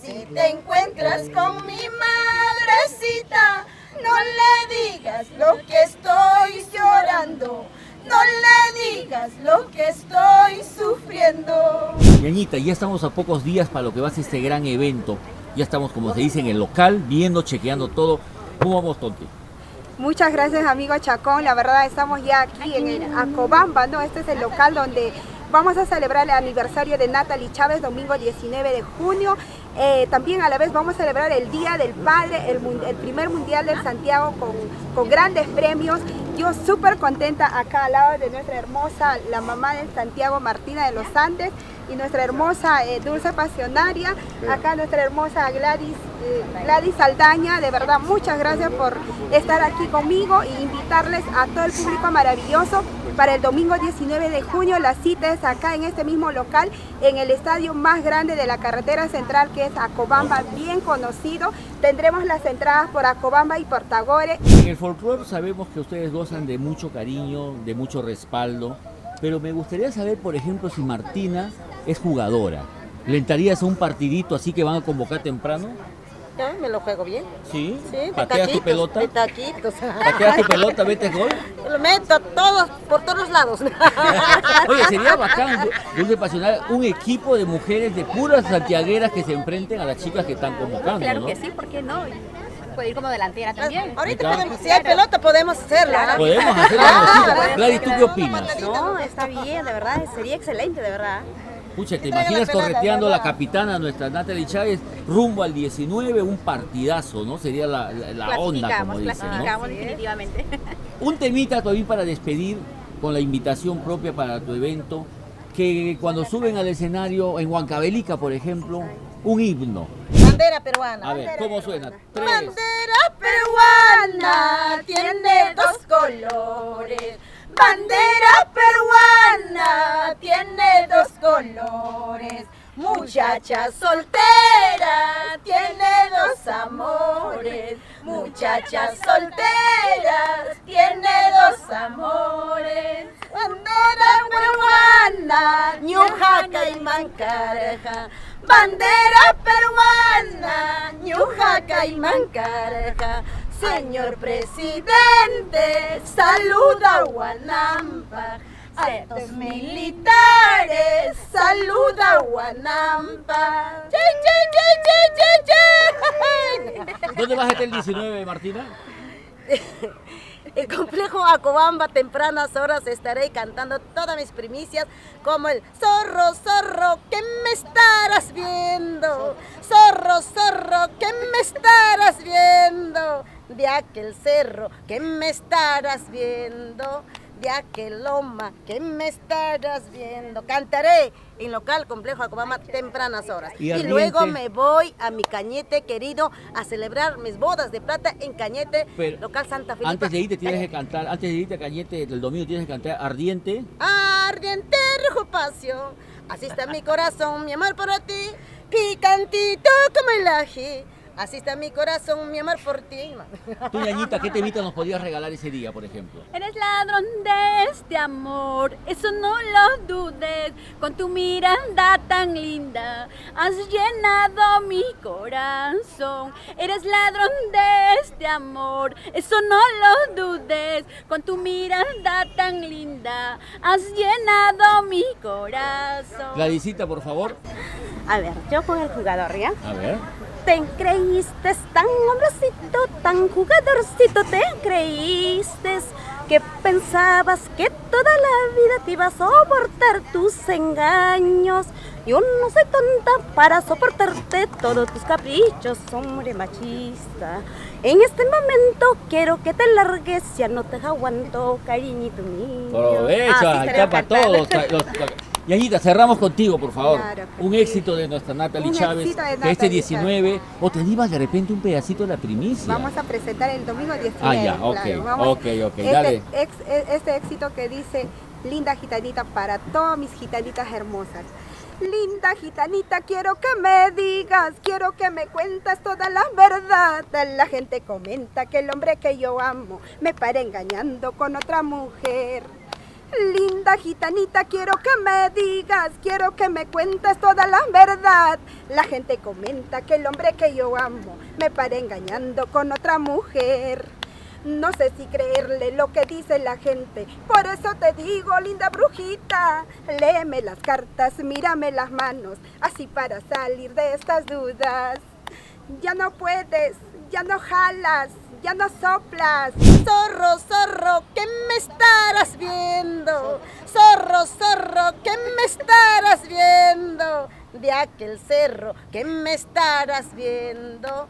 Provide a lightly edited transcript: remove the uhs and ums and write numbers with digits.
Si te encuentras con mi madrecita, no le digas lo que estoy llorando, no le digas lo que estoy sufriendo. Ñañita, ya estamos a pocos días para lo que va a ser este gran evento. Ya estamos, como se dice, en el local, viendo, chequeando todo. ¿Cómo vamos, Tonti? Muchas gracias, amigo Chacón. La verdad, estamos ya aquí en el Acobamba, ¿no? Este es el local donde vamos a celebrar el aniversario de Natalie Chávez, domingo 19 de junio. También a la vez vamos a celebrar el Día del Padre, el primer Mundial del Santiago con grandes premios. Yo súper contenta acá al lado de nuestra hermosa, la mamá del Santiago, Martina de los Andes, y nuestra hermosa Dulce Pasionaria, acá nuestra hermosa Gladys Saldaña. De verdad, muchas gracias por estar aquí conmigo e invitarles a todo el público maravilloso para el domingo 19 de junio. La cita es acá en este mismo local, en el estadio más grande de la carretera central, que es Acobamba, bien conocido. Tendremos las entradas por Acobamba y por Tagore. En el folclore sabemos que ustedes gozan de mucho cariño, de mucho respaldo, pero me gustaría saber, por ejemplo, si Martina es jugadora. ¿Le entrarías a un partidito así que van a convocar temprano? Ya, me lo juego bien. ¿Sí? Sí, ¿Pateas tu pelota? de taquitos. ¿Pateas tu pelota, metes gol? Lo meto por todos lados. Oye, sería bacán, Dulce Pasional, un equipo de mujeres de puras santiagueras que se enfrenten a las chicas que están convocando, Claro ¿no? que sí, ¿por qué no? Puede ir como delantera también. Ahorita Acá. podemos, si hay pelota podemos hacerlo. ¿no? Podemos hacer la cosita. Gladys, ¿tú qué opinas? No, está bien, de verdad, sería excelente, de verdad. Pucha, ¿te imaginas correteando a la capitana, nuestra Natalie Chávez, rumbo al 19, un partidazo, ¿no? Sería la onda, como dicen, ¿no? Clasificamos definitivamente. Un temita todavía para despedir, con la invitación propia para tu evento, que cuando suben al escenario, en Huancavelica, por ejemplo, un himno. Bandera peruana. A ver, ¿cómo suena? 3. Bandera peruana tiene dos colores. Bandera peruana tiene dos colores. Muchacha soltera tiene dos amores. Muchacha soltera tiene dos amores. Bandera peruana, Ñujaca y Mancarja. Bandera peruana, Ñujaca y Mancarja. Señor presidente, saluda a Huanampa. Altos militares, saluda a Huanampa. ¿Dónde vas a estar el 19, Martina? El complejo Acobamba, tempranas horas estaré cantando todas mis primicias, como el zorro, zorro, que me estarás viendo. Zorro, zorro, que me estarás viendo. De aquel cerro que me estarás viendo. De aquel loma que me estarás viendo. Cantaré en local complejo Acobamba tempranas horas. Y luego me voy a mi Cañete querido a celebrar mis bodas de plata en Cañete, Pero local Santa Felipa. antes de irte tienes que cantar, antes de irte a Cañete del domingo tienes que cantar Ardiente. Ardiente rojo pasión, así está mi corazón, mi amor por ti, picantito como el ají. Así está mi corazón, mi amor por ti. Tú, Ñañita, ¿qué temita nos podías regalar ese día, por ejemplo? Eres ladrón de este amor, eso no lo dudes. Con tu mirada tan linda has llenado mi corazón. Eres ladrón de este amor, eso no lo dudes. Con tu mirada tan linda has llenado mi corazón. Gladysita, por favor. A ver, yo con el jugador, ¿ya? A ver. Te creíste tan hombrecito, tan jugadorcito, te creíste que pensabas que toda la vida te iba a soportar tus engaños. Yo no soy tonta para soportarte todos tus caprichos, hombre machista. En este momento quiero que te largues, ya no te aguanto, cariñito mío. Aprovecha, Así ahí se está debe para cantar. todos. Ñañita, cerramos contigo, por favor. Claro que Un sí. éxito de nuestra Natalie Un Chávez, éxito de que este Natalie 19, o te animas de repente un pedacito de la primicia. Vamos a presentar el domingo 19. Ah, ya, ok, claro. Vamos. ok, dale. Este éxito que dice: linda gitanita para todas mis gitanitas hermosas. Linda gitanita, quiero que me digas, quiero que me cuentes toda la verdad. La gente comenta que el hombre que yo amo me para engañando con otra mujer. Linda gitanita, quiero que me digas, quiero que me cuentes toda la verdad. La gente comenta que el hombre que yo amo me para engañando con otra mujer. No sé si creerle lo que dice la gente, por eso te digo, linda brujita, léeme las cartas, mírame las manos, así para salir de estas dudas. Ya no puedes, ya no jalas, ya no soplas. Zorro, zorro, ¿qué me estarás viendo? Zorro, zorro, ¿qué me estarás viendo? De aquel cerro, ¿qué me estarás viendo?